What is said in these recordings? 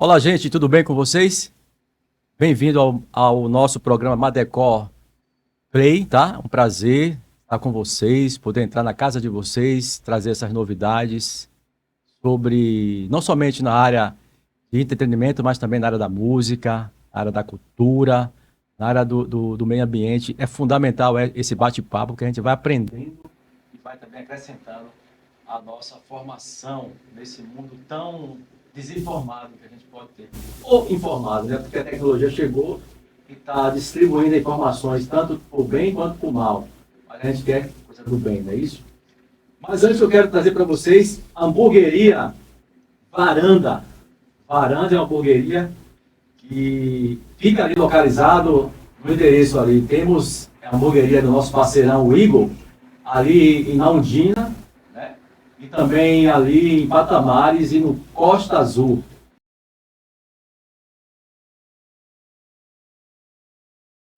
Olá, gente, tudo bem com vocês? Bem-vindo ao nosso programa Madecor Play, tá? Um prazer estar com vocês, poder entrar na casa de vocês, trazer essas novidades sobre, não somente na área de entretenimento, mas também na área da música, na área da cultura, na área do meio ambiente. É fundamental esse bate-papo, que a gente vai aprendendo e vai também acrescentando a nossa formação nesse mundo tão desinformado que a gente pode ter. Ou informado, né? Porque a tecnologia chegou e está distribuindo informações tanto por bem quanto por mal. Mas a gente quer coisa do bem, não é isso? Mas antes eu quero trazer para vocês a hamburgueria Varanda. Varanda é uma hamburgueria que fica ali localizado no endereço ali. Temos a hamburgueria do nosso parceirão, o Igor, ali em Naundina, né? E também ali em Patamares e no Costa Azul.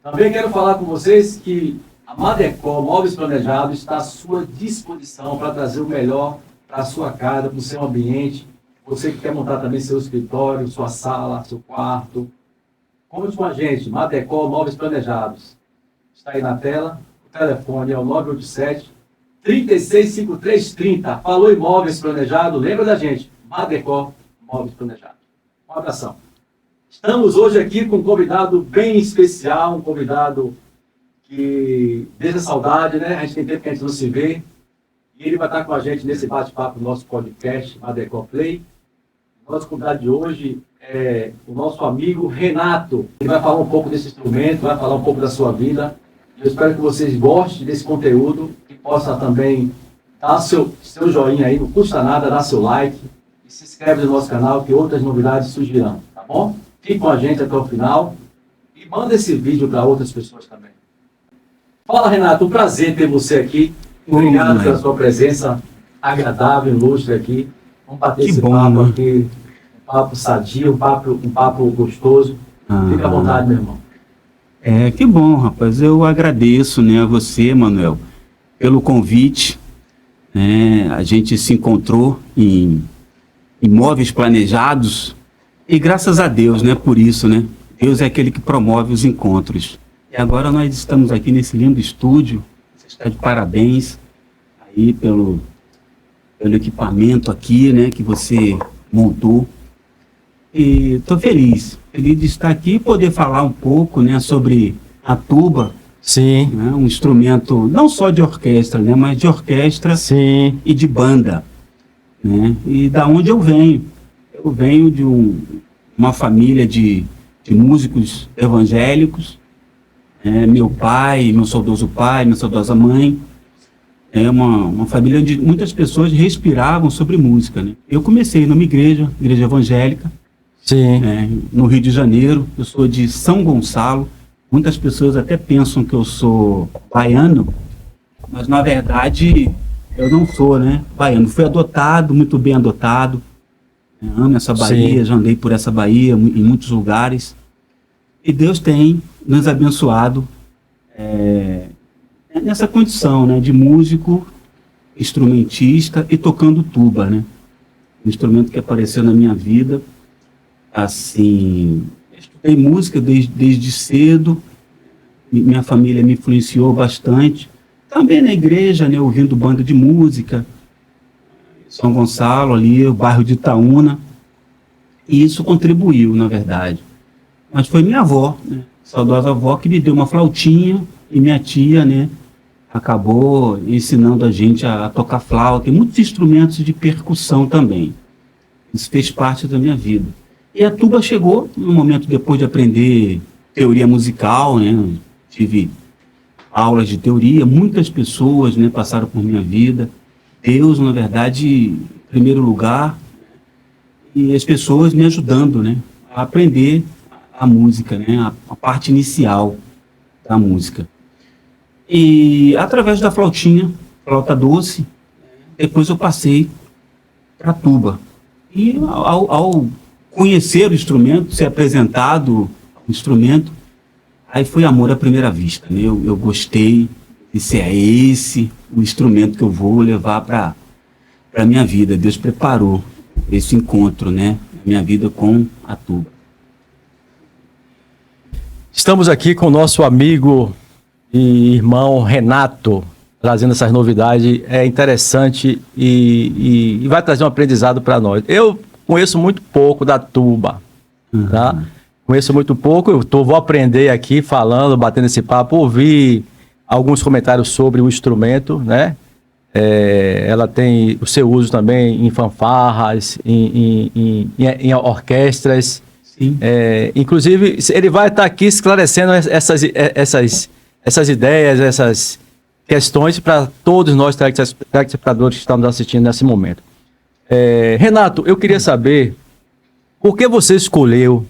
Também quero falar com vocês que a Madecor Móveis Planejados está à sua disposição para trazer o melhor para a sua casa, para o seu ambiente. Você que quer montar também seu escritório, sua sala, seu quarto. Conte com a gente, Madecor Móveis Planejados. Está aí na tela, o telefone é o 987 365330. Falou Imóveis Planejado, lembra da gente, Madecor Móveis Planejados. Um abração. Estamos hoje aqui com um convidado bem especial, um convidado que deixa saudade, né? A gente tem tempo que a gente não se vê. E ele vai estar com a gente nesse bate-papo do nosso podcast, Madecor Play. O nosso convidado de hoje é o nosso amigo Renato. Ele vai falar um pouco desse instrumento, vai falar um pouco da sua vida. Eu espero que vocês gostem desse conteúdo, que possa também dar seu joinha aí, não custa nada, dar seu like. E se inscreve no nosso canal, que outras novidades surgirão, tá bom? Fique com a gente até o final e manda esse vídeo para outras pessoas também. Fala, Renato, um prazer ter você aqui. Obrigado pela sua presença agradável, ilustre aqui. Vamos bater esse papo aqui, um papo sadio, um papo gostoso. Fica à vontade, meu irmão. Que bom, rapaz. Eu agradeço, né, a você, Manuel, pelo convite. A gente se encontrou em Imóveis Planejados. E graças a Deus, né, por isso, né? Deus é aquele que promove os encontros. E agora nós estamos aqui nesse lindo estúdio. Você está de parabéns aí pelo equipamento aqui, né, que você montou. E estou feliz de estar aqui e poder falar um pouco, né, sobre a tuba. Sim. Né, um instrumento não só de orquestra, né, mas de orquestra. Sim. E de banda. Né? E da onde eu venho? Eu venho de uma família de músicos evangélicos. Meu pai, meu saudoso pai, minha saudosa mãe. É uma família onde muitas pessoas respiravam sobre música. Né? Eu comecei numa igreja evangélica. Sim. No Rio de Janeiro. Eu sou de São Gonçalo. Muitas pessoas até pensam que eu sou baiano, mas na verdade eu não sou, né, baiano. Fui adotado, muito bem adotado. Amo essa Bahia, sim. Já andei por essa Bahia em muitos lugares. E Deus tem nos abençoado nessa condição, né, de músico, instrumentista e tocando tuba, né? Um instrumento que apareceu na minha vida. Assim, estudei música desde cedo. Minha família me influenciou bastante. Também na igreja, né, ouvindo banda de música. São Gonçalo, ali, o bairro de Itaúna. E isso contribuiu, na verdade. Mas foi minha avó, né, saudosa avó, que me deu uma flautinha, e minha tia, né, acabou ensinando a gente a tocar flauta e muitos instrumentos de percussão também. Isso fez parte da minha vida. E a tuba chegou no momento depois de aprender teoria musical, né, tive aulas de teoria, muitas pessoas, né, passaram por minha vida. Deus, na verdade, em primeiro lugar, e as pessoas me ajudando, né, a aprender a música, né, a parte inicial da música. E através da flautinha, flauta doce, depois eu passei para a tuba. E ao conhecer o instrumento, ser apresentado o instrumento, aí foi amor à primeira vista, né? Eu gostei, disse, é esse o instrumento que eu vou levar para a minha vida. Deus preparou esse encontro, né? minha vida com a tuba. Estamos aqui com o nosso amigo e irmão Renato, trazendo essas novidades. É interessante e vai trazer um aprendizado para nós. Eu conheço muito pouco da tuba, tá? Conheço muito pouco, vou aprender aqui falando, batendo esse papo, ouvir alguns comentários sobre o instrumento, né? Ela tem o seu uso também em fanfarras, em orquestras. Sim. Inclusive, ele vai estar aqui esclarecendo essas ideias, essas questões para todos nós telespectadores que estão nos assistindo nesse momento. Renato, eu queria saber por que você escolheu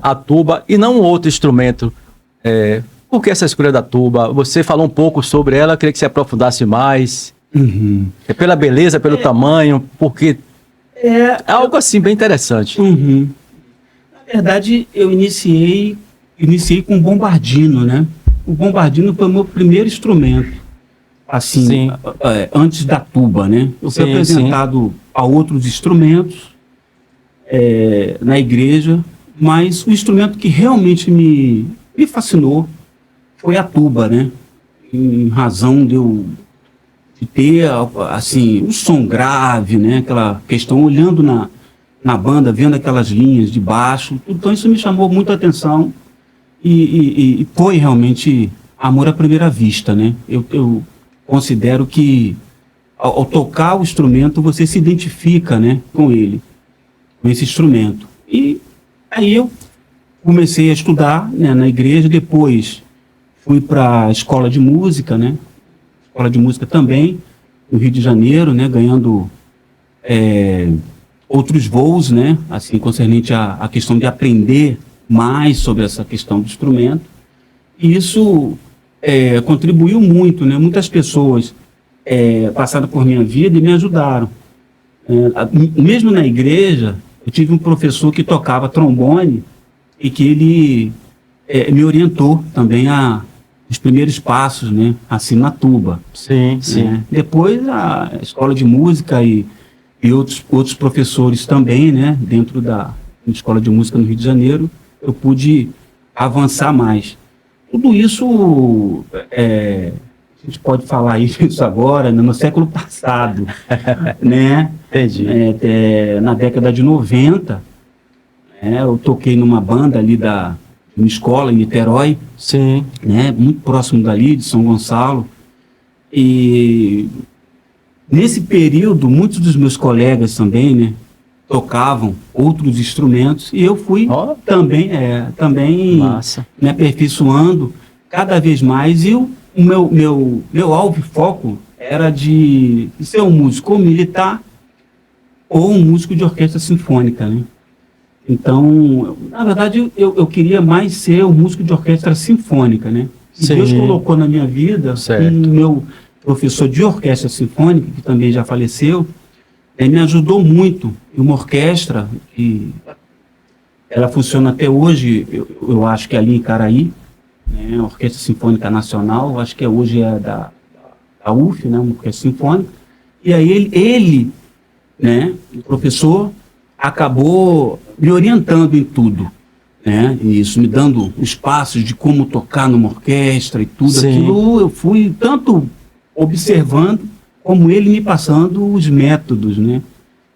a tuba e não outro instrumento. Por que essa escolha da tuba? Você falou um pouco sobre ela, eu queria que você aprofundasse mais. É pela beleza, pelo tamanho, porque é algo assim bem interessante. Na verdade, eu iniciei com o bombardino, né? O bombardino foi o meu primeiro instrumento, assim, antes da tuba, né? Eu fui apresentado a outros instrumentos na igreja, mas o instrumento que realmente me fascinou foi a tuba, né? Em razão de ter, assim, um som grave, né? Aquela questão, olhando na banda, vendo aquelas linhas de baixo. Então isso me chamou muito a atenção e foi realmente amor à primeira vista, né? Eu considero que ao tocar o instrumento você se identifica, né, com ele, com esse instrumento. E aí eu comecei a estudar, né, na igreja, depois fui para a escola de música, né? Escola de música também, no Rio de Janeiro, né, ganhando outros voos, né, assim, concernente à questão de aprender mais sobre essa questão do instrumento. E isso contribuiu muito, né? Muitas pessoas passaram por minha vida e me ajudaram. Mesmo na igreja, eu tive um professor que tocava trombone e que ele me orientou também os primeiros passos, né, assim, na tuba. Sim. Depois a escola de música e outros professores também, né, dentro da escola de música no Rio de Janeiro, eu pude avançar mais. Tudo isso, a gente pode falar isso agora, né, no século passado, né? Entendi. Na década de 90, eu toquei numa banda ali uma escola em Niterói, Sim. né, muito próximo dali, de São Gonçalo. E nesse período, muitos dos meus colegas também, né, tocavam outros instrumentos e eu fui também me aperfeiçoando cada vez mais. E o meu alvo e foco era de ser um músico militar ou um músico de orquestra sinfônica, né? Então, na verdade, eu queria mais ser um músico de orquestra sinfônica, né? E Deus colocou na minha vida um meu professor de orquestra sinfônica, que também já faleceu, me ajudou muito. Uma orquestra que ela funciona até hoje, eu acho que é ali em Caraí, né? Orquestra Sinfônica Nacional, acho que hoje é da UF, né? Uma orquestra sinfônica. E aí ele, né, o professor, acabou me orientando em tudo, né? E isso, me dando os passos de como tocar numa orquestra e tudo. Aquilo eu fui tanto observando, como ele me passando os métodos, né,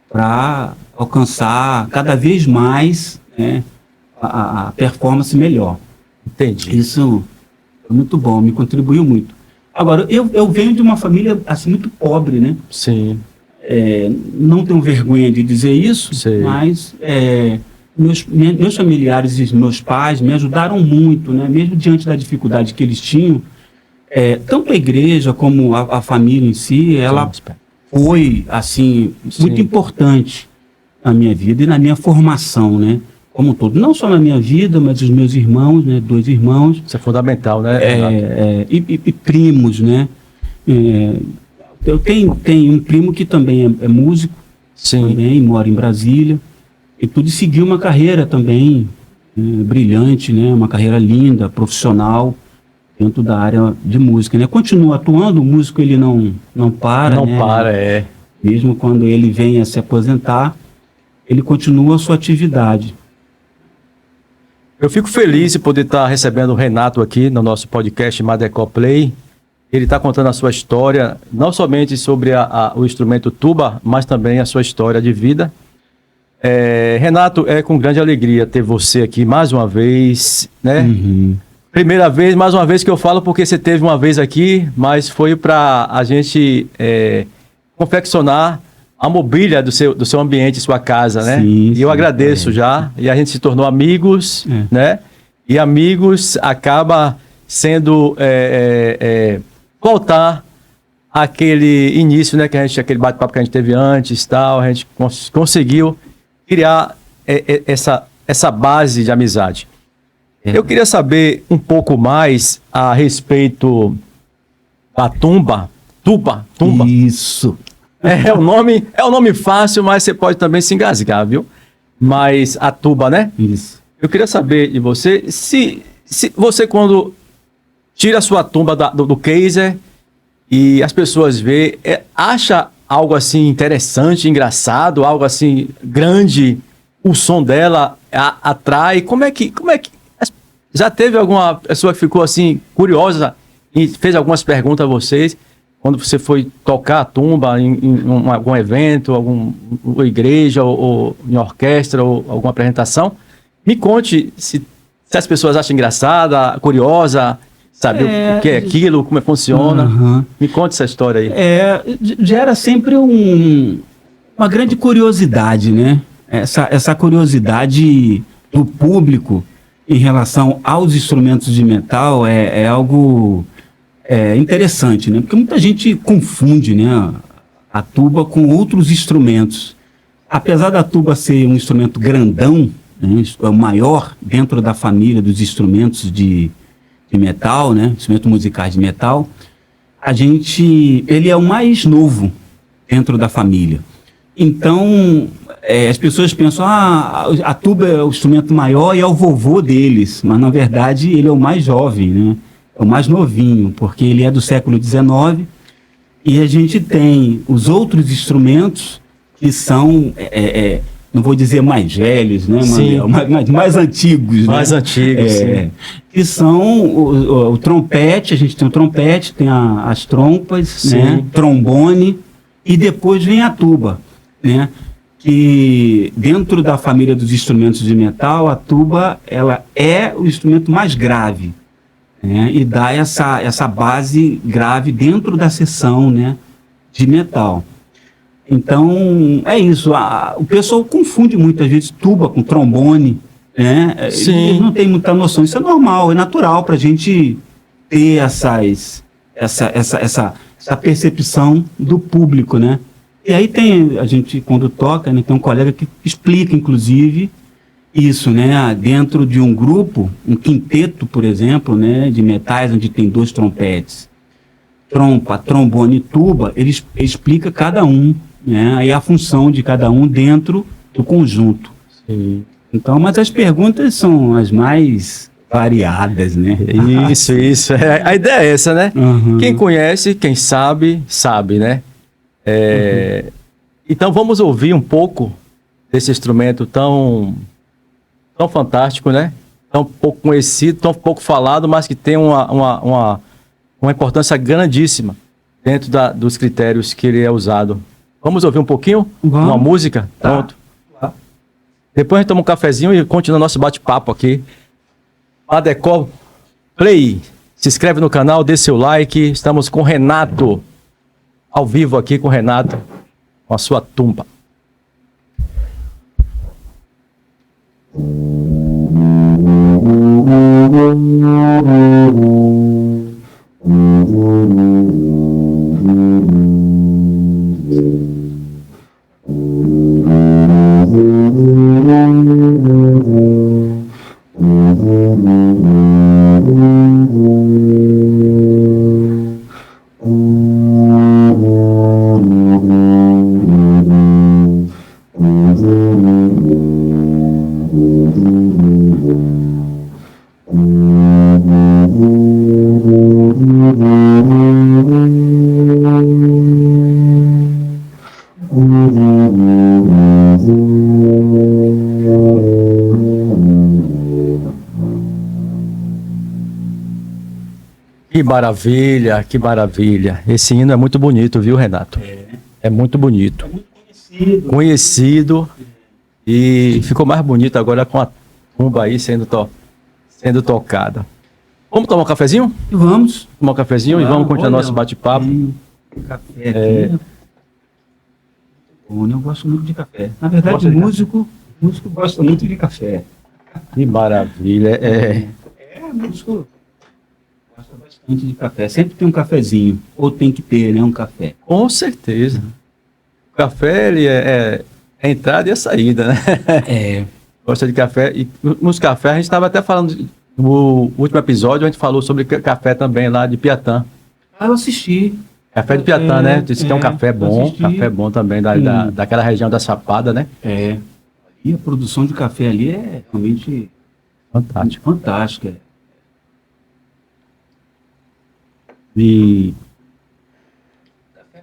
para alcançar cada vez mais, né, a performance melhor. Entendi. Isso foi muito bom, me contribuiu muito. Agora, eu venho de uma família assim muito pobre, né? Sim. Não tenho vergonha de dizer isso, mas meus familiares e meus pais me ajudaram muito, né? Mesmo diante da dificuldade que eles tinham. Tanto a igreja como a família em si, ela foi, assim, muito importante na minha vida e na minha formação, né? Como um todo. Não só na minha vida, mas os meus irmãos, né? 2 irmãos. Isso é fundamental, né? E primos, né? Eu tenho um primo que também é músico, também mora em Brasília, e pude seguir uma carreira também brilhante, né? Uma carreira linda, profissional, dentro da área de música, né? Continua atuando, o músico ele não para, Não né? para, Mesmo quando ele vem a se aposentar, ele continua a sua atividade. Eu fico feliz de poder estar recebendo o Renato aqui no nosso podcast Madecó Play. Ele está contando a sua história, não somente sobre o instrumento tuba, mas também a sua história de vida. Renato, é com grande alegria ter você aqui mais uma vez, né? Uhum. Primeira vez, mais uma vez que eu falo, porque você teve uma vez aqui, mas foi para a gente confeccionar a mobília do seu ambiente, sua casa, né? Sim, e eu sim, agradeço já, e a gente se tornou amigos, né? E amigos acaba sendo voltar àquele início, né? Aquele bate-papo que a gente teve antes, tal, a gente conseguiu criar essa base de amizade. Eu queria saber um pouco mais a respeito da tuba. Isso. É o nome fácil, mas você pode também se engasgar, viu? Mas a tuba, né? Isso. Eu queria saber de você, se você quando tira a sua tuba do caser e as pessoas vê, acha algo assim interessante, engraçado, algo assim grande, o som dela atrai, como é que já teve alguma pessoa que ficou assim curiosa e fez algumas perguntas a vocês quando você foi tocar a tumba em algum evento, alguma igreja ou em orquestra ou alguma apresentação? Me conte se as pessoas acham engraçada, curiosa, sabe o que é aquilo, como funciona. Uhum. Me conte essa história aí. Gera sempre uma grande curiosidade, né? Essa curiosidade do público em relação aos instrumentos de metal é algo interessante, né? Porque muita gente confunde, né, a tuba com outros instrumentos. Apesar da tuba ser um instrumento grandão, né, é o maior dentro da família dos instrumentos de metal, né, instrumentos musicais de metal, ele é o mais novo dentro da família. Então, as pessoas pensam, a tuba é o instrumento maior e é o vovô deles, mas na verdade ele é o mais jovem, né? É o mais novinho, porque ele é do século XIX e a gente tem os outros instrumentos que são, não vou dizer mais velhos, né? Mais antigos. Mais né? antigos, sim. Que são o trompete, a gente tem o trompete, tem as trompas, né? Trombone e depois vem a tuba, né? Que dentro da família dos instrumentos de metal, a tuba ela é o instrumento mais grave, né? E dá essa base grave dentro da seção, né, de metal. Então, é isso. O pessoal confunde muitas vezes tuba com trombone, né? Sim. Não tem muita noção. Isso é normal, é natural para a gente ter essa percepção do público, né? E aí a gente, quando toca, né, tem um colega que explica, inclusive, isso, né? Dentro de um grupo, um quinteto, por exemplo, né, de metais, onde tem 2 trompetes, trompa, trombone e tuba, ele explica cada um, né? Aí a função de cada um dentro do conjunto. Sim. Então, mas as perguntas são as mais variadas, né? Isso. A ideia é essa, né? Uhum. Quem conhece, quem sabe, né? Então vamos ouvir um pouco desse instrumento tão fantástico, né? Tão pouco conhecido, tão pouco falado, mas que tem uma importância grandíssima dentro dos critérios que ele é usado. Vamos ouvir um pouquinho? Uma música? Tá. Pronto. Tá. Depois a gente toma um cafezinho e continua nosso bate-papo aqui. Madecó Play. Se inscreve no canal, dê seu like. Estamos com o Renato. Ao vivo aqui com o Renato. Com a sua tumba. Que maravilha, que maravilha. Esse hino é muito bonito, viu, Renato? É muito bonito. É muito conhecido. Conhecido. E ficou mais bonito agora com a tumba aí sendo tocada. Vamos tomar um cafezinho? Vamos. Tomar um cafezinho e vamos continuar nosso bate-papo. Tem café aqui. Bom, eu gosto muito de café. Na verdade, músico gosta muito de café. Que maravilha. Músico gosta bastante de café. Sempre tem um cafezinho. Ou tem que ter, né? Um café. Com certeza. O café, ele é a entrada e a saída, né? Gosta de café. E nos cafés, a gente estava até falando, no último episódio, a gente falou sobre café também lá de Piatã. Eu assisti. Café de Piatã, né? Disse que é um café bom também, daquela região da Chapada, né? E a produção de café ali é realmente fantástica. E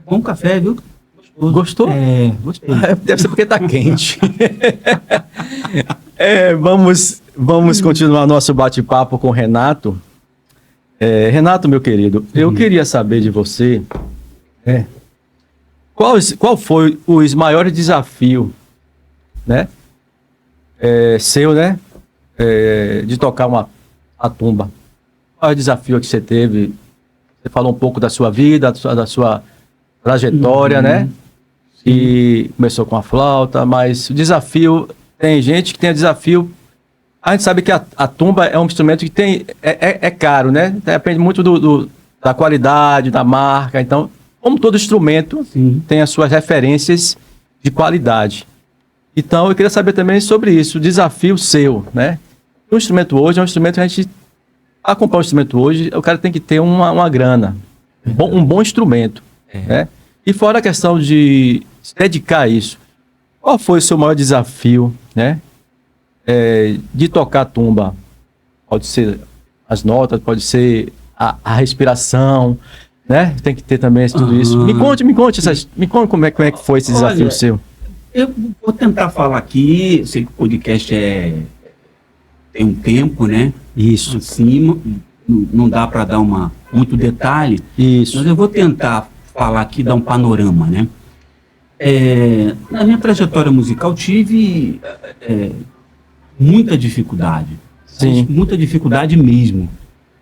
bom café, viu? Gostou? Gostei. Deve ser porque tá quente. Vamos continuar nosso bate-papo com o Renato. Renato, meu querido, eu queria saber de você qual foi os maiores desafios, né? Seu, né? De tocar a tumba. Qual é o desafio que você teve? Você falou um pouco da sua vida, da sua trajetória, né? E começou com a flauta, mas o desafio, tem gente que tem desafio. A gente sabe que a tumba é um instrumento que é caro, né? Depende muito da qualidade, da marca. Então, como todo instrumento, tem as suas referências de qualidade. Então, eu queria saber também sobre isso, o desafio seu, né? O instrumento hoje é um instrumento que a gente... Para comprar um instrumento hoje, o cara tem que ter uma grana, um bom instrumento, né? E fora a questão de se dedicar a isso, qual foi o seu maior desafio, né? De tocar a tumba? Pode ser as notas, pode ser a respiração, né? Tem que ter também tudo isso. Me conte como é que foi esse desafio seu. Eu vou tentar falar aqui, sei que o podcast tem um tempo, né? Isso. Acima, não dá para dar muito detalhe. Isso. Mas eu vou tentar falar aqui, dar um panorama, né? Na minha trajetória musical tive muita dificuldade. Sim. Muita dificuldade mesmo.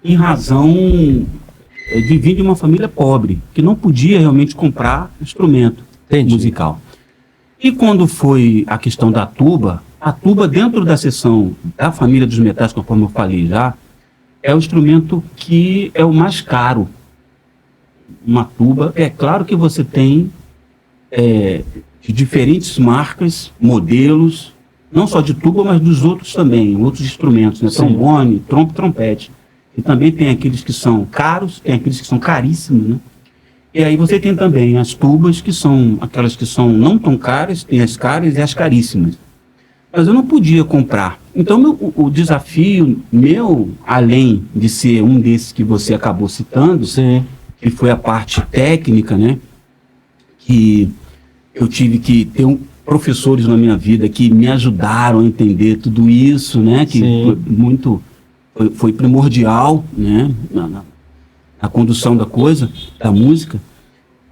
Em razão de vir de uma família pobre, que não podia realmente comprar instrumento musical. E quando foi a questão da tuba, a tuba dentro da seção da família dos metais, conforme eu falei já, é o instrumento que é o mais caro. Uma tuba, é claro que você tem de diferentes marcas, modelos, não só de tuba, mas dos outros também, outros instrumentos, né? Trombone, trompa e trompete. E também tem aqueles que são caros, tem aqueles que são caríssimos, né? E aí você tem também as tubas, que são aquelas que são não tão caras, tem as caras e as caríssimas. Mas eu não podia comprar. Então o desafio meu, além de ser um desses que você acabou citando, que foi a parte técnica, né? Que eu tive que ter professores na minha vida que me ajudaram a entender tudo isso, né? Que foi primordial, né? Na condução da coisa, da música.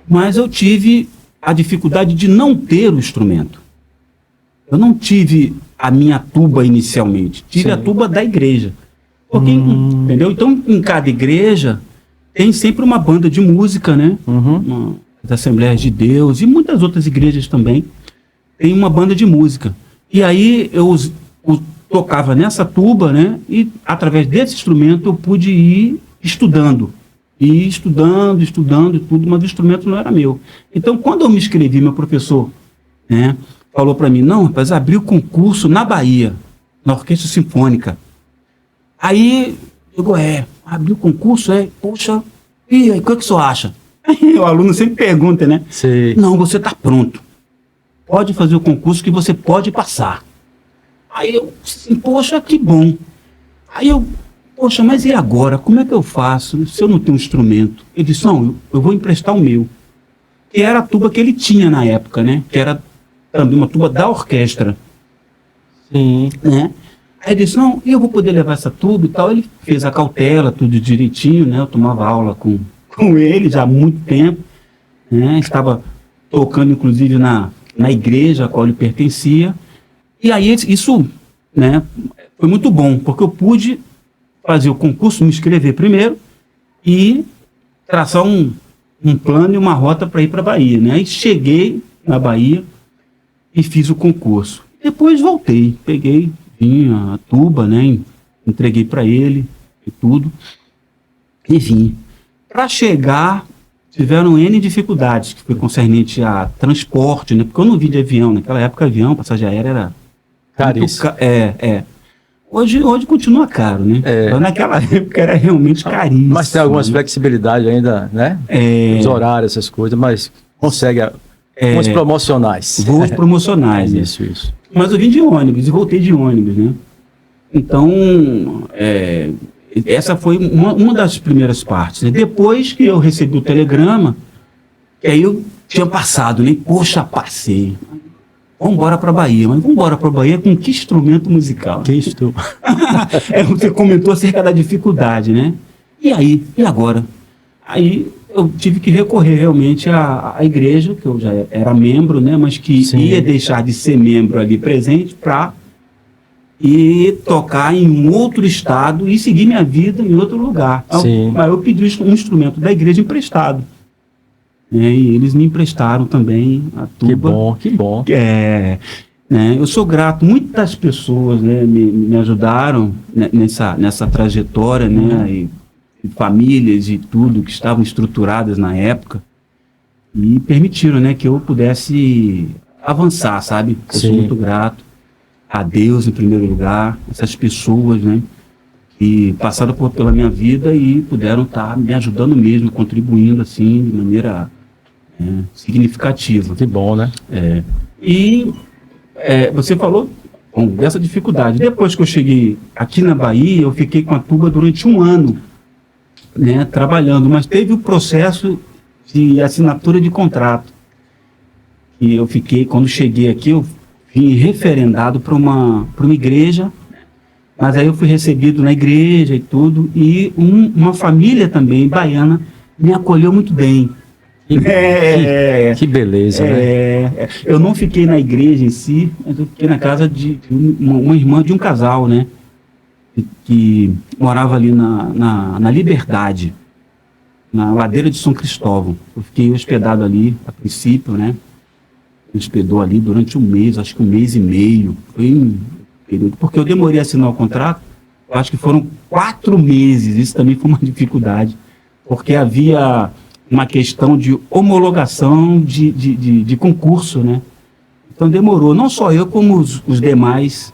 Mas eu tive a dificuldade de não ter o instrumento. Eu não tive a minha tuba inicialmente, tive a tuba da igreja. Porque, entendeu? Então, em cada igreja tem sempre uma banda de música, né? Das Assembleias de Deus e muitas outras igrejas também tem uma banda de música. E aí eu tocava nessa tuba, né? E através desse instrumento eu pude ir estudando. E estudando e tudo, mas o instrumento não era meu. Então, quando eu me inscrevi, meu professor, né, falou para mim, não, rapaz, abriu concurso na Bahia, na Orquestra Sinfônica. Aí, eu digo, abriu concurso, poxa, e aí, o que o senhor acha? Aí, o aluno sempre pergunta, né? Sim. Não, você está pronto. Pode fazer o concurso que você pode passar. Aí eu, assim, poxa, que bom. Aí eu, poxa, mas e agora? Como é que eu faço se eu não tenho um instrumento? Ele disse, não, eu vou emprestar o meu. Que era a tuba que ele tinha na época, né? Que era também uma tuba da orquestra. Sim. Né? Aí ele disse, não, eu vou poder levar essa tuba e tal. Ele fez a cautela, tudo direitinho, né? Eu tomava aula com ele já há muito tempo, né? Estava tocando, inclusive, na igreja a qual ele pertencia. E aí isso, né, foi muito bom, porque eu pude fazer o concurso, me inscrever primeiro e traçar um plano e uma rota para ir para a Bahia, né? Aí cheguei na Bahia e fiz o concurso. Depois voltei, vim a tuba, né? Entreguei para ele e tudo. E vim. Para chegar, tiveram N dificuldades, que foi concernente a transporte, né? Porque eu não vim de avião. Naquela época, avião, passagem aérea era... Caríssimo. Hoje continua caro, né? Mas naquela época era realmente caríssimo. Mas tem algumas flexibilidades ainda, né? Os horários, essas coisas, mas consegue uns promocionais. Voos promocionais. Isso. Mas eu vim de ônibus e voltei de ônibus, né? Então, essa foi uma das primeiras partes, né? Depois que eu recebi o telegrama, que aí eu tinha passado, né? Poxa, passei. Vamos embora para a Bahia. Mas vamos embora para a Bahia com que instrumento musical? Que instrumento? Você comentou acerca da dificuldade, né? E aí? E agora? Aí eu tive que recorrer realmente à igreja, que eu já era membro, né? Mas que ia deixar de ser membro ali presente para ir tocar em um outro estado e seguir minha vida em outro lugar. Mas eu pedi um instrumento da igreja emprestado. E eles me emprestaram também a tuba. Que bom. Né, eu sou grato, muitas pessoas, né, me ajudaram nessa trajetória, né, e famílias e tudo que estavam estruturadas na época e permitiram, né, que eu pudesse avançar, sabe? Eu sou muito grato a Deus em primeiro lugar, essas pessoas, né, que passaram pela minha vida e puderam estar me ajudando mesmo, contribuindo assim de maneira significativa. Que bom, né? Você falou dessa dificuldade. Depois que eu cheguei aqui na Bahia, eu fiquei com a tuba durante 1 ano, né, trabalhando, mas teve o processo de assinatura de contrato. E eu fiquei, quando cheguei aqui, eu vim referendado para uma igreja, mas aí eu fui recebido na igreja e tudo, e uma família também baiana me acolheu muito bem. Que beleza, né? Eu não fiquei na igreja em si, mas eu fiquei na casa de uma irmã de um casal, né? Que morava ali na Liberdade, na ladeira de São Cristóvão. Eu fiquei hospedado ali, a princípio, né? Me hospedou ali durante 1 mês, acho que 1 mês e meio. Foi um período, porque eu demorei a assinar o contrato, eu acho que foram 4 meses, isso também foi uma dificuldade, porque havia uma questão de homologação de concurso, né? Então demorou, não só eu, como os demais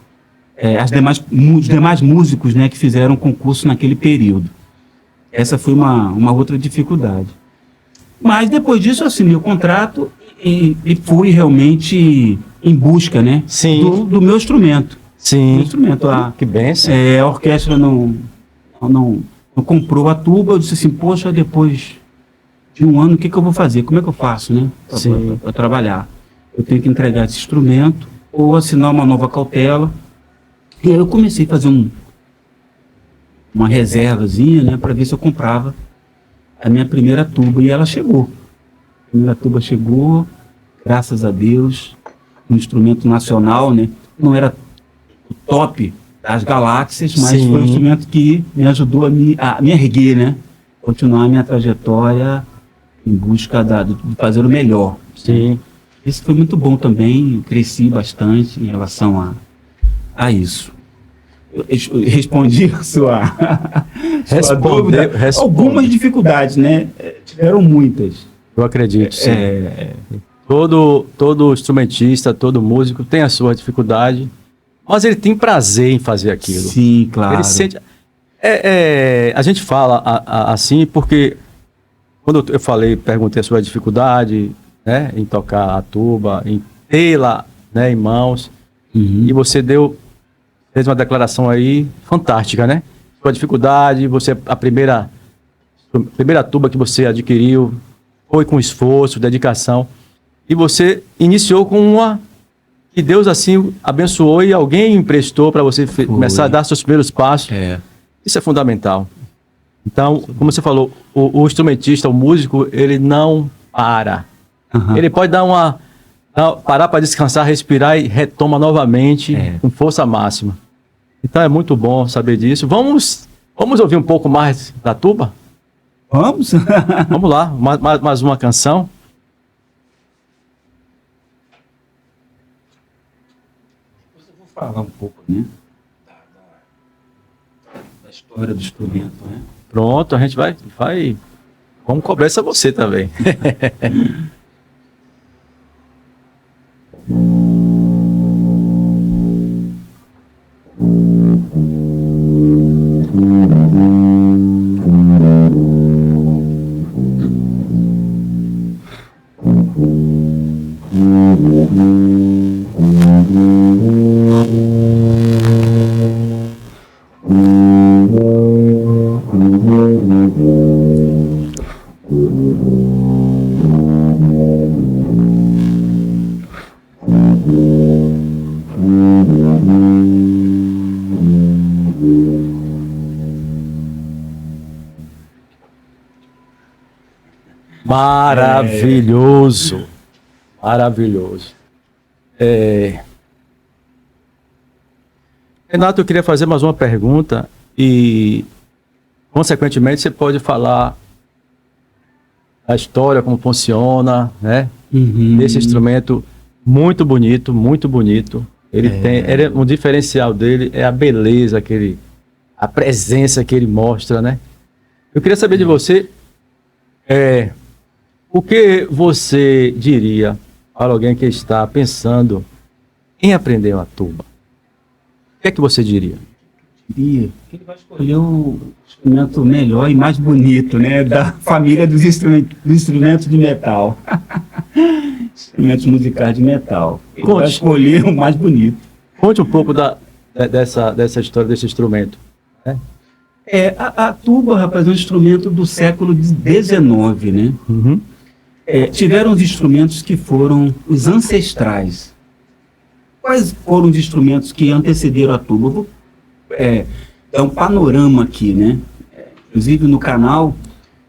músicos, né, que fizeram concurso naquele período. Essa foi uma outra dificuldade. Mas depois disso eu assinei o contrato e fui realmente em busca, né, do meu instrumento. Sim. Que bênção. A orquestra não comprou a tuba, eu disse assim, poxa, depois de 1 ano, o que eu vou fazer? Como é que eu faço, né? Para trabalhar. Eu tenho que entregar esse instrumento ou assinar uma nova cautela. E aí eu comecei a fazer uma reservazinha, né? Para ver se eu comprava a minha primeira tuba. E ela chegou. A primeira tuba chegou, graças a Deus. Um instrumento nacional, né? Não era o top das galáxias, mas foi um instrumento que me ajudou a me erguer, né? Continuar a minha trajetória em busca de fazer o melhor. Isso foi muito bom também, cresci bastante em relação a isso. Eu respondi a sua dúvida. Algumas dificuldades, né? Tiveram muitas. Eu acredito, sim. Todo instrumentista, todo músico tem a sua dificuldade, mas ele tem prazer em fazer aquilo. Sim, claro. Ele sente... a gente fala assim porque quando eu perguntei a sua dificuldade, né, em tocar a tuba, em tê-la, né, em mãos, e você fez uma declaração aí fantástica, né? Sua dificuldade, a primeira tuba que você adquiriu foi com esforço, dedicação, e você iniciou com que Deus assim abençoou e alguém emprestou para você começar a dar seus primeiros passos. Isso é fundamental. Então, como você falou, o instrumentista, o músico, ele não para. Ele pode parar para descansar, respirar e retoma novamente com força máxima. Então é muito bom saber disso. Vamos ouvir um pouco mais da tuba? Vamos? Vamos lá, mais uma canção. Eu vou falar um pouco, né? Da história do instrumento, né? Pronto, a gente vai. Vamos cobrar isso a você também. Maravilhoso. Maravilhoso. Renato, eu queria fazer mais uma pergunta e, consequentemente, você pode falar a história, como funciona, né? Esse instrumento muito bonito, muito bonito. Um diferencial dele é a beleza a presença que ele mostra, né? Eu queria saber de você, o que você diria para alguém que está pensando em aprender uma tuba? O que é que você diria? Que ele vai escolher o instrumento melhor e mais bonito, né? Da família dos instrumentos de metal. Instrumentos musicais de metal. Ele vai escolher o mais bonito. Conte um pouco dessa história desse instrumento. A tuba, rapaz, é um instrumento do século XIX, né? Tiveram os instrumentos que foram os ancestrais. Quais foram os instrumentos que antecederam a tuba? Eu vou dar um panorama aqui, né? Inclusive no canal,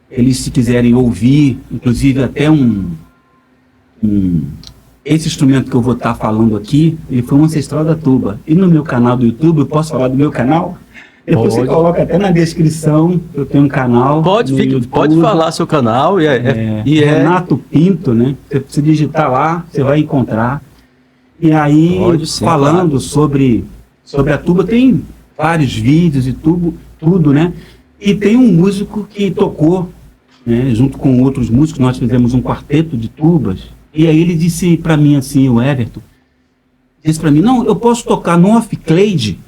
eles, se quiserem ouvir, inclusive até esse instrumento que eu vou estar falando aqui, ele foi um ancestral da tuba. E no meu canal do YouTube, eu posso falar do meu canal? Depois você coloca até na descrição, eu tenho um canal. Pode falar seu canal. Renato Pinto, né? Você digitar lá, você vai encontrar. E aí, falando sobre a tuba, tem vários vídeos e tudo, né? E tem um músico que tocou, né, junto com outros músicos, nós fizemos um quarteto de tubas. E aí ele disse para mim assim, o Everton, disse para mim, não, eu posso tocar no off-clade.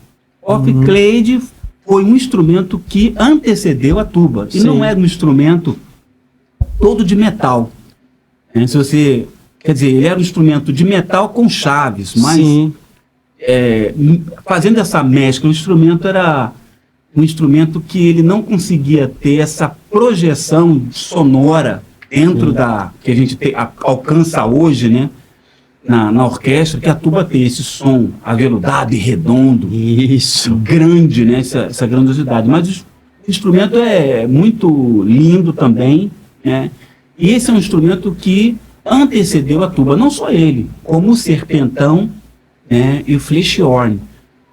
Off-clade foi um instrumento que antecedeu a tuba. E não era um instrumento todo de metal. Se você... Quer dizer, ele era um instrumento de metal com chaves, mas fazendo essa mescla, o instrumento era um instrumento que ele não conseguia ter essa projeção sonora dentro que a gente alcança hoje, né? Na orquestra, que a tuba tem esse som aveludado e redondo. Isso. Grande, né? Essa grandiosidade. Mas o instrumento é muito lindo também, né? E esse é um instrumento que antecedeu a tuba, não só ele, como o serpentão, né, e o flechiorn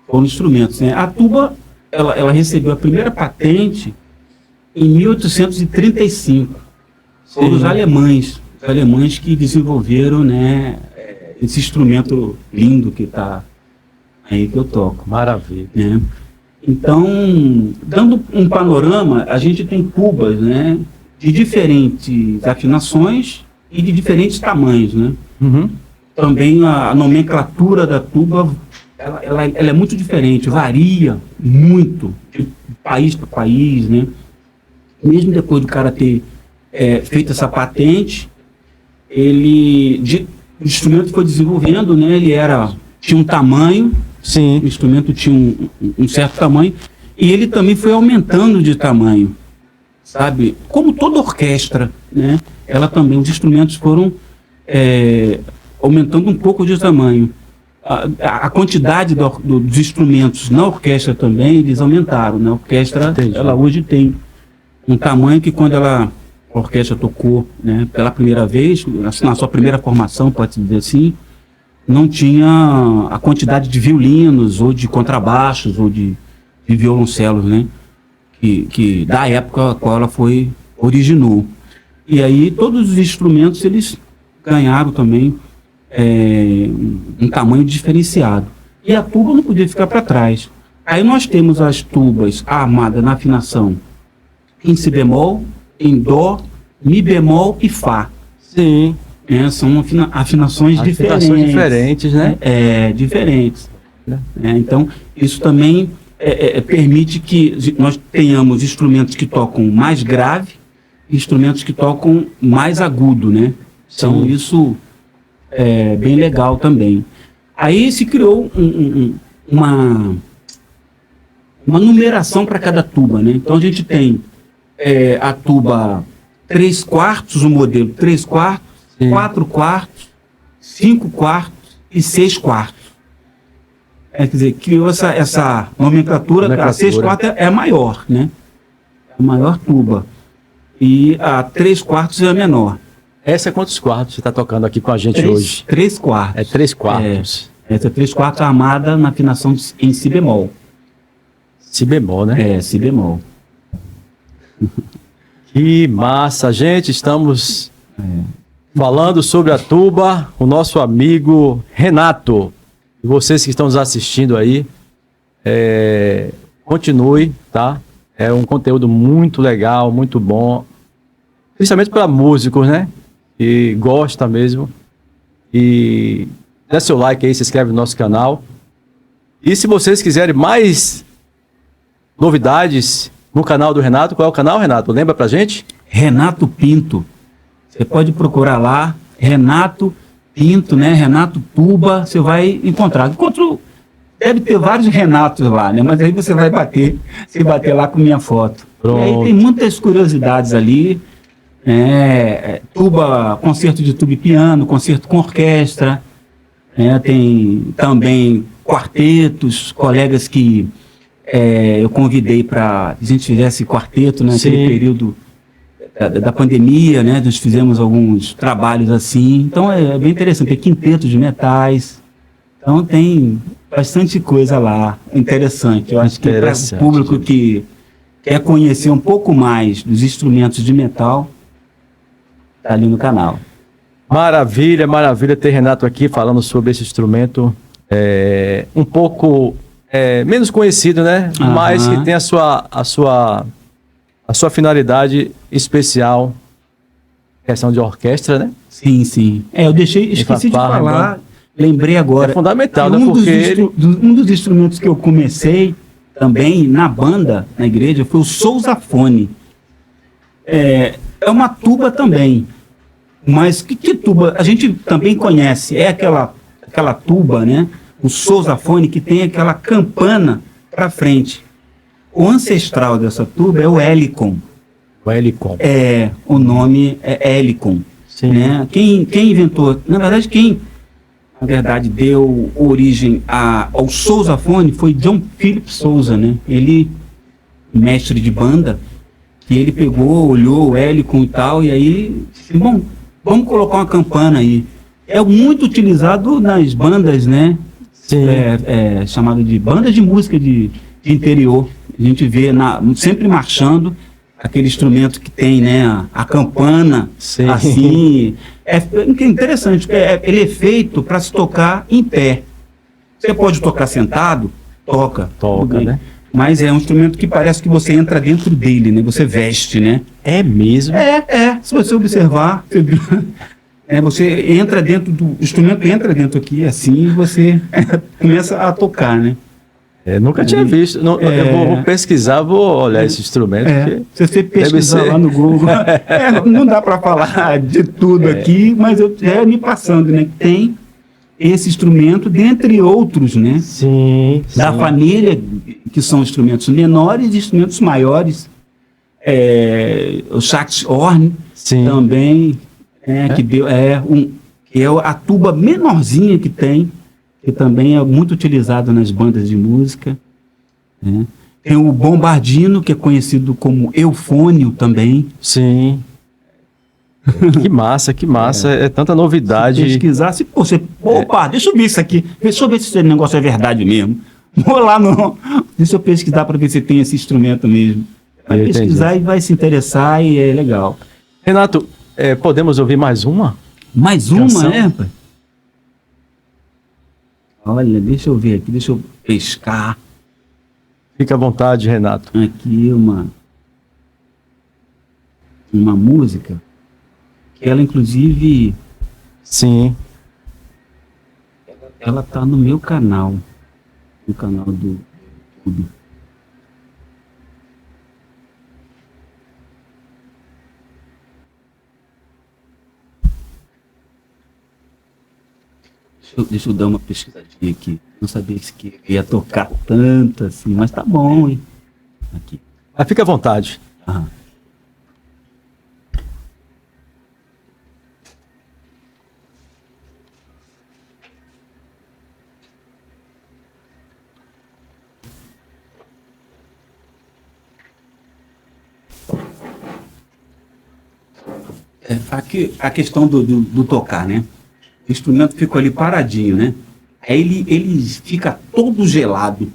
foram instrumentos, né? A tuba, ela recebeu a primeira patente em 1835. Foram os alemães que desenvolveram, né, esse instrumento lindo que está aí que eu toco. Maravilha. Né? Então, dando um panorama, a gente tem tubas, né, de diferentes afinações e de diferentes tamanhos, né? Também a nomenclatura da tuba, ela é muito diferente, varia muito de país para país, né? Mesmo depois do cara ter feito essa patente, o instrumento foi desenvolvendo, né? Tinha um tamanho, o instrumento tinha um certo tamanho, e ele também foi aumentando de tamanho, sabe? Como toda orquestra, né? Os instrumentos foram aumentando um pouco de tamanho. a quantidade dos instrumentos na orquestra também, eles aumentaram, né? A orquestra, ela hoje tem um tamanho que quando a orquestra tocou, né, pela primeira vez, na sua primeira formação, pode-se dizer assim, não tinha a quantidade de violinos, ou de contrabaixos, ou de violoncelos, né? Que da época a qual ela originou. E aí todos os instrumentos, eles ganharam também um tamanho diferenciado. E a tuba não podia ficar para trás. Aí nós temos as tubas armadas na afinação em si bemol, em dó, mi bemol e fá. Sim. São afinações diferentes, né? Diferentes. Então, isso também permite que nós tenhamos instrumentos que tocam mais grave e instrumentos que tocam mais agudo, né? Então, isso é bem legal também. Aí se criou uma numeração para cada tuba, né? Então, a gente tem a tuba 3/4, o modelo 3/4, 4/4, 5/4 e 6/4. Quer dizer, criou essa nomenclatura. A 6/4 é a maior, né? É a maior tuba. E a 3/4 é a menor. Essa é quantos quartos você está tocando aqui com a gente hoje? 3/4. É 3/4. Essa é 3/4 armada na afinação em si bemol. Si bemol, né? Si bemol. Que massa, gente. Estamos falando sobre a tuba, o nosso amigo Renato. E vocês que estão nos assistindo aí, continue, tá? É um conteúdo muito legal, muito bom. Principalmente para músicos, né? Que gosta mesmo. E dá seu like aí, se inscreve no nosso canal. E se vocês quiserem mais novidades no canal do Renato, qual é o canal, Renato? Lembra pra gente? Renato Pinto. Você pode procurar lá, Renato Pinto, né? Renato Tuba, você vai encontrar. Deve ter vários Renatos lá, né? Mas aí você vai bater lá com minha foto. Pronto. E aí tem muitas curiosidades ali. Tuba, concerto de tuba e piano, concerto com orquestra. Tem também quartetos, colegas que eu convidei para a gente fizesse quarteto naquele período da pandemia, né? Nós fizemos alguns trabalhos assim. Então é bem interessante. Tem quinteto de metais. Então tem bastante coisa lá interessante. Eu acho que para o público que quer conhecer um pouco mais dos instrumentos de metal, tá ali no canal. Maravilha, maravilha ter Renato aqui falando sobre esse instrumento um pouco menos conhecido, né? Mas que tem a sua finalidade especial, questão de orquestra, né? Sim, sim. Eu esqueci de falar, lembrei agora. É fundamental, né? Porque um dos instrumentos que eu comecei também na banda, na igreja, foi o sousafone. É uma tuba também. Mas que tuba? A gente também conhece, aquela tuba, né? O sousafone que tem aquela campana para frente. O ancestral dessa tuba é o helicon. O helicon. O nome é helicon. Sim. Né? Quem inventou, na verdade, deu origem ao sousafone foi John Philip Sousa, né? Ele, mestre de banda, que ele pegou, olhou o helicon e tal, e aí disse, bom, vamos colocar uma campana aí. É muito utilizado nas bandas, né? Sim. Chamado de bandas de música de interior. A gente vê sempre marchando aquele instrumento que tem, né? A campana, sim, assim. É interessante, porque ele é feito para se tocar em pé. Você pode tocar sentado? Toca, né? Mas é um instrumento que parece que você entra dentro dele, né? Você veste, né? É mesmo? Se você observar, você entra dentro do... O instrumento entra dentro aqui, assim, e você começa a tocar, né? Nunca tinha visto. Eu vou pesquisar, vou olhar esse instrumento. Se você pesquisar lá no Google, não dá para falar de tudo aqui, mas eu me passando, né? Tem esse instrumento, dentre outros, né? Sim. Da família, que são instrumentos menores e instrumentos maiores. O saxhorn também, que é a tuba menorzinha que tem. que também é muito utilizado nas bandas de música, né? Tem o bombardino, que é conhecido como eufônio também. Sim. Que massa, que massa. É tanta novidade. Se pesquisar, se você... Opa, deixa eu ver isso aqui. Deixa eu ver se esse negócio é verdade mesmo. Vou lá no... Deixa eu pesquisar para ver se tem esse instrumento mesmo. Vai pesquisar e vai se interessar e é legal. Renato, podemos ouvir mais uma? Mais uma, canção? né, pai? Olha, deixa eu ver aqui, deixa eu pescar. Fica à vontade, Renato. Aqui uma música que ela, inclusive, Sim. ela tá no meu canal, no canal do YouTube. Deixa eu dar uma pesquisadinha aqui. Não sabia que ia tocar tanto assim, mas tá bom, hein? Aqui. Mas fica à vontade. Aham. Aqui a questão do tocar, né? O instrumento ficou ali paradinho, né? Aí ele fica todo gelado.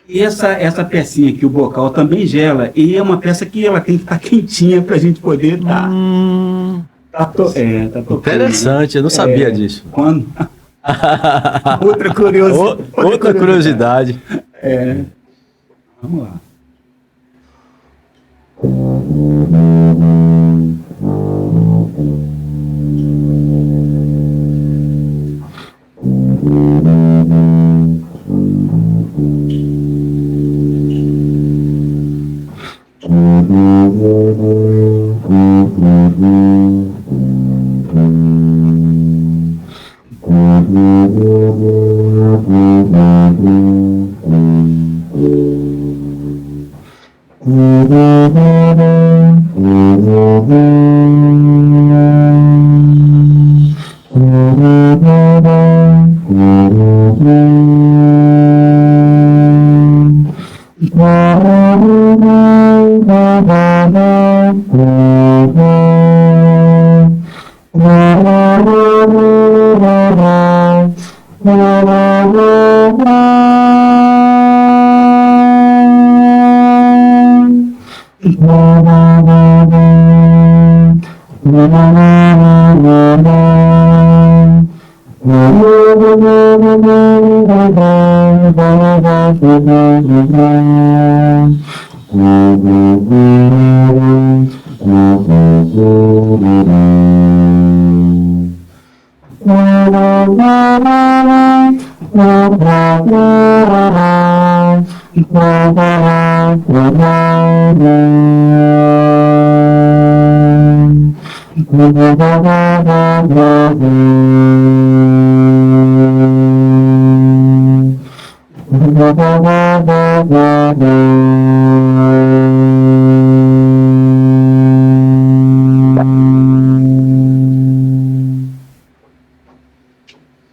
E essa pecinha aqui, o bocal, também gela. E é uma peça que ela tem que estar quentinha para a gente poder tá tocando. Interessante, eu não sabia disso. Quando? Outra curiosidade. Vamos lá.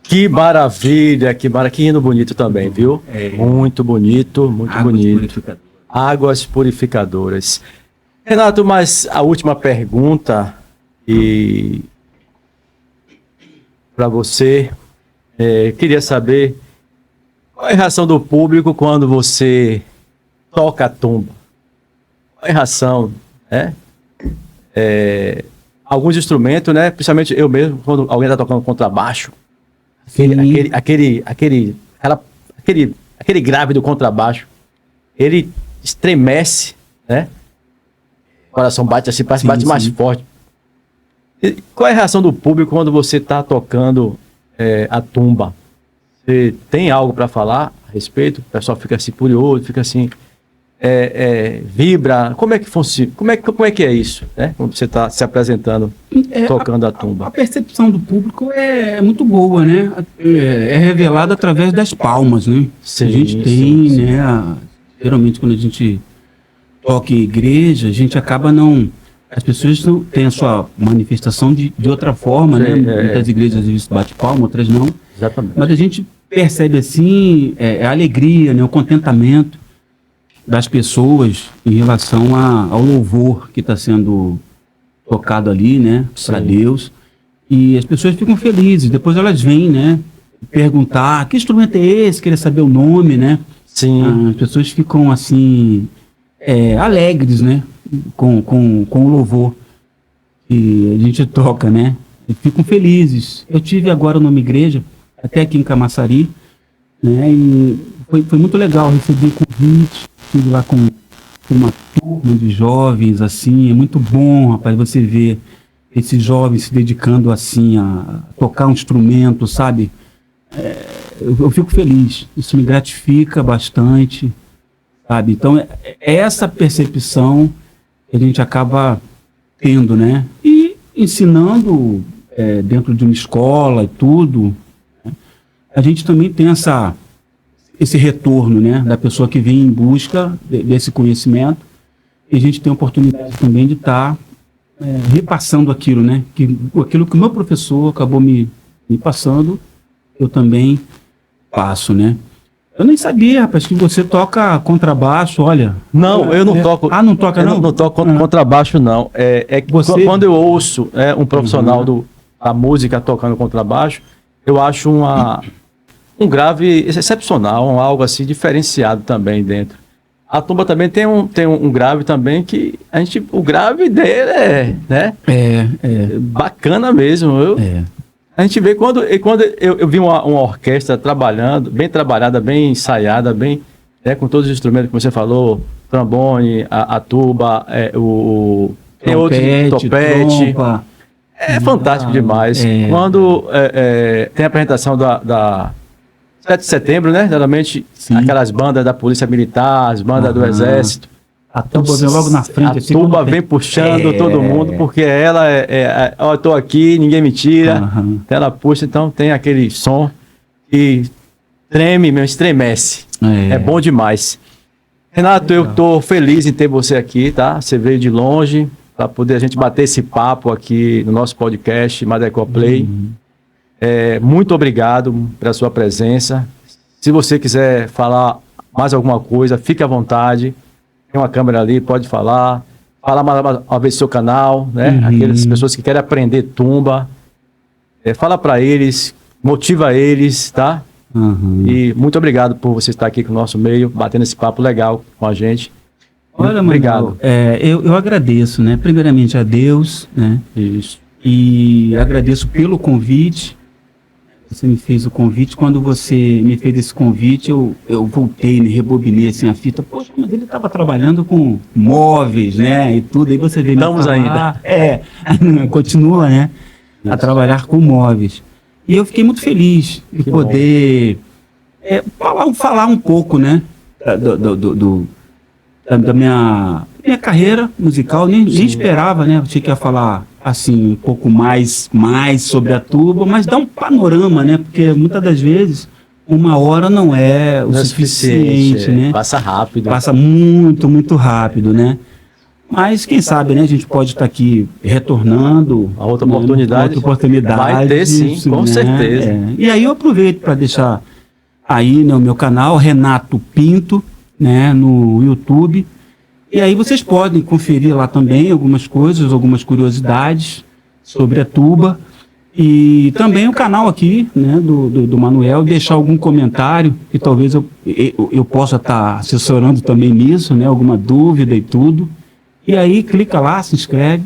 Que maravilha, que hino bonito também, viu? Muito bonito, muito bonito. Águas purificadoras. Renato, mas a última pergunta e para você, queria saber qual é a reação do público quando você toca a tumba? Qual é a reação, né? Alguns instrumentos, né? Principalmente eu mesmo, quando alguém está tocando contrabaixo, aquele grave do contrabaixo, ele estremece, né? O coração bate assim, parece que bate mais forte. E qual é a reação do público quando você está tocando a tumba? Você tem algo para falar a respeito? O pessoal fica assim curioso, fica assim, vibra. Como é que funciona? Como é que é isso, né? Quando você está se apresentando, tocando a tumba? A percepção do público é muito boa, né? É revelada através das palmas, né? Sim, a gente tem, né? Geralmente quando a gente toca em igreja, a gente acaba não... As pessoas têm a sua manifestação de outra forma, né? Muitas igrejas às vezes bate palma, outras não. Exatamente. Mas a gente percebe assim a alegria, né, o contentamento das pessoas em relação ao louvor que está sendo tocado ali, né, para Deus. E as pessoas ficam felizes. Depois elas vêm, né, perguntar que instrumento é esse, querer saber o nome, né. Sim. As pessoas ficam assim alegres, né, com o louvor que a gente toca, né. E ficam felizes. Eu tive agora numa igreja, até aqui em Camaçari, né, e foi muito legal receber convite. Estive lá com uma turma de jovens, assim, é muito bom, rapaz, você ver esses jovens se dedicando, assim, a tocar um instrumento, sabe? Eu fico feliz, isso me gratifica bastante, sabe? Então, é essa percepção que a gente acaba tendo, né? E ensinando dentro de uma escola e tudo, né? A gente também tem esse retorno, né, da pessoa que vem em busca desse conhecimento, e a gente tem a oportunidade também de estar repassando aquilo, né, aquilo que o meu professor acabou me passando, eu também passo, né. Eu nem sabia, rapaz, que você toca contrabaixo, olha. Não, eu não toco. Ah, não toca não? Eu não toco contrabaixo, não. Quando eu ouço um profissional da música tocando contrabaixo, eu acho um grave excepcional, algo assim diferenciado também dentro. A tumba também tem um grave também que o grave dele né? Bacana mesmo. A gente vê quando eu vi uma orquestra trabalhando, bem trabalhada, bem ensaiada, bem, com todos os instrumentos que você falou, trombone, a tuba, tem outro topete. Trompa. É fantástico demais. Quando tem a apresentação da 7 de setembro, né? Geralmente, aquelas bandas da Polícia Militar, as bandas do Exército. A tuba vem logo na frente. A tuba vem puxando todo mundo, porque ela eu tô aqui, ninguém me tira. Ela puxa, então tem aquele som que treme, mesmo, estremece. É bom demais. Renato, eu tô feliz em ter você aqui, tá? Você veio de longe para poder a gente bater esse papo aqui no nosso podcast, Madecó Play. Muito obrigado pela sua presença. Se você quiser falar mais alguma coisa, fique à vontade. Tem uma câmera ali, pode falar. Fala mais uma vez do seu canal, né? Aquelas pessoas que querem aprender tumba. Fala para eles, motiva eles, tá? E muito obrigado por você estar aqui com o nosso meio, batendo esse papo legal com a gente. Olha, obrigado. Eu agradeço, né? Primeiramente a Deus, né? Isso. E agradeço pelo convite. Você me fez o convite. Quando você me fez esse convite, eu voltei, né, rebobinei assim a fita. Poxa, mas ele estava trabalhando com móveis, né? E tudo. Aí você veio Estamos ainda. Continua, né? Isso. A trabalhar com móveis. E eu fiquei muito feliz de poder falar um pouco, né? Da minha carreira musical. Nem esperava, né? Eu tinha que falar assim, um pouco mais sobre a tuba, mas dá um panorama, né? Porque muitas das vezes uma hora não é o suficiente, né? Passa rápido. Passa muito, muito rápido, né? Mas quem sabe, né? A gente pode estar aqui retornando. A outra oportunidade. Vai ter sim, com certeza. E aí eu aproveito para deixar aí, né, o meu canal, Renato Pinto, né? No YouTube. E aí vocês podem conferir lá também algumas coisas, algumas curiosidades sobre a tuba. E também o canal aqui, né, do Manuel, deixar algum comentário, que talvez eu possa estar assessorando também nisso, né, alguma dúvida e tudo. E aí clica lá, se inscreve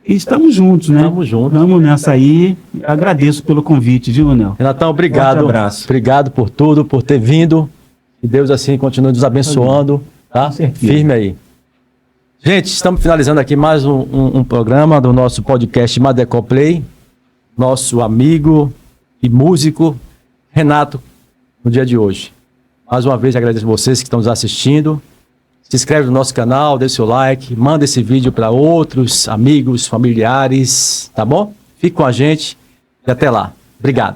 e estamos juntos, né? Estamos juntos. Vamos nessa aí. Agradeço pelo convite, viu, Manuel? Renatão, obrigado. Um abraço. Obrigado por tudo, por ter vindo. Que Deus assim continue nos abençoando, tá? Firme aí. Gente, estamos finalizando aqui mais um programa do nosso podcast Madecó Play. Nosso amigo e músico Renato, no dia de hoje. Mais uma vez agradeço a vocês que estão nos assistindo. Se inscreve no nosso canal, dê seu like, manda esse vídeo para outros amigos, familiares, tá bom? Fique com a gente e até lá. Obrigado.